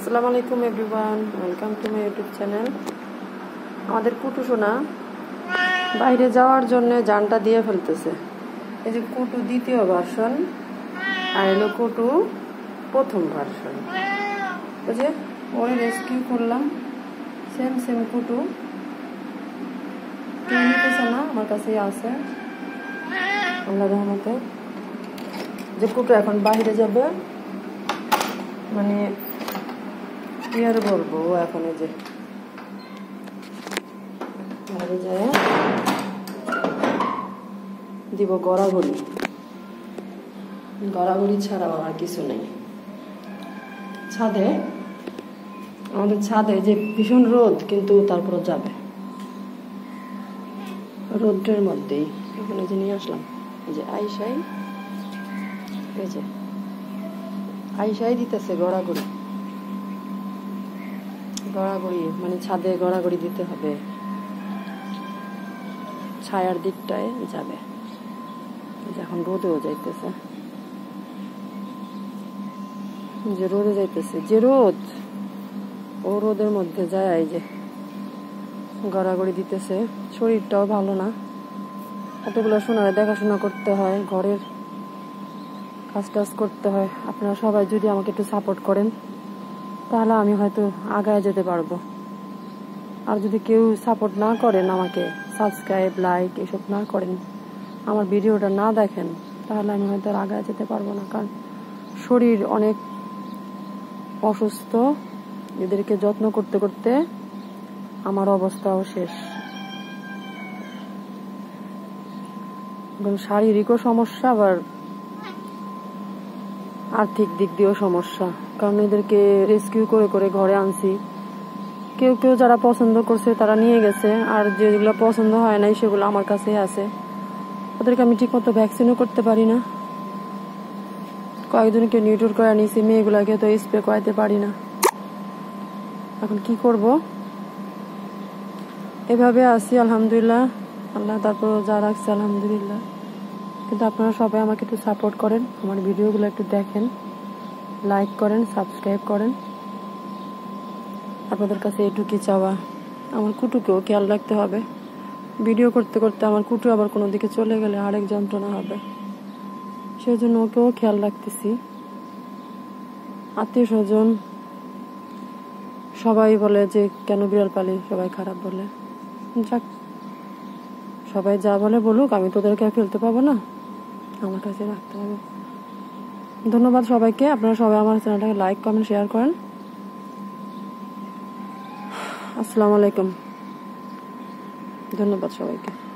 আসসালামু আলাইকুম everyone, welcome to my YouTube channel. আমাদের কুটু সোনা বাইরে যাওয়ার জন্য জানটা দিয়ে ফেলতেছে। এই যে কুটু দ্বিতীয় ভার্সন আর এলো কুটু প্রথম ভার্সন। ওই যে ওরে রেস্কিউ করলাম, সেম সেম কুটু কেউ নিতেছে না, আমার কাছেই আছে আল্লাহর রহমতে। যে কুটু এখন বাইরে যাবে, মানে কি আর বলবো, ও এখন এই যে বাইরে যায় দিব গড়াগড়ি। গড়াগড়ি ছাড়াও আর কিছু নেই। ছাদে, আমাদের ছাদে যে ভীষণ রোদ, কিন্তু তারপরে যাবে রোদ্রের মধ্যেই। এখানে যে নিয়ে আসলাম এই যে আইসাই, এই যে আইসাই দিতেছে গড়াগড়ি। গড়াগড়ি মানে ছাদে গড়াগড়ি দিতে হবে, ছায়ার দিকটায় যাবে। এখন রোদেও যাইতেছে, যে রোদে যাইতেছে, যে রোদ, ও রোদের মধ্যে যায় এই যে গড়াগড়ি দিতেছে। শরীরটাও ভালো না, এতগুলো সোনারে দেখাশোনা করতে হয়, ঘরের কাজ টাজ করতে হয়। আপনারা সবাই যদি আমাকে একটু সাপোর্ট করেন তাহলে আমি হয়তো আগায় যেতে পারবো। আর যদি কেউ সাপোর্ট না করেন, আমাকে সাবস্ক্রাইব লাইক এসব না করেন, আমার ভিডিওটা না দেখেন, তাহলে আমি হয়তো আর আগায় যেতে পারবো না। কারণ শরীর অনেক অসুস্থ, এদেরকে যত্ন করতে করতে আমার অবস্থাও শেষ। শারীরিকও সমস্যা, আবার আর্থিক দিক দিয়েও সমস্যা। কারণ এদেরকে রেস্কিউ করে করে ঘরে আনছি। কেউ কেউ যারা পছন্দ করছে তারা নিয়ে গেছে, আর যেগুলো পছন্দ হয় নাই সেগুলো আমার কাছেই আছে। ওদেরকে আমি ঠিক মতো ভ্যাকসিনও করতে পারি না। কয়েকজনকে নিউট্রল করে নিয়েছি, মেয়েগুলাকে তো স্প্রে করাইতে পারি না। এখন কি করব, এভাবে আছি আলহামদুলিল্লাহ। আল্লাহ তারপর যা রাখছে আলহামদুলিল্লাহ। কিন্তু আপনারা সবাই আমাকে একটু সাপোর্ট করেন, আমার ভিডিওগুলো একটু দেখেন, লাইক করেন, সাবস্ক্রাইব করেন। আপনাদের কাছে এটুকুই চাওয়া। আমার কুটুকেও খেয়াল রাখতে হবে। ভিডিও করতে করতে আমার কুটু আবার কোনো দিকে চলে গেলে আরেক যন্ত্রণা হবে, সেই জন্য ওকেও খেয়াল রাখতেছি। আত্মীয় স্বজন সবাই বলে যে কেন বিড়াল পালি, সবাই খারাপ বলে। যাক, সবাই যা বলে বলুক, আমি তোদেরকে ফেলতে পাবো না, আমার কাছে রাখতে হবে। ধন্যবাদ সবাইকে। আপনারা সবাই আমার চ্যানেলটাকে লাইক কমেন্ট শেয়ার করেন। আসসালামু আলাইকুম, ধন্যবাদ সবাইকে।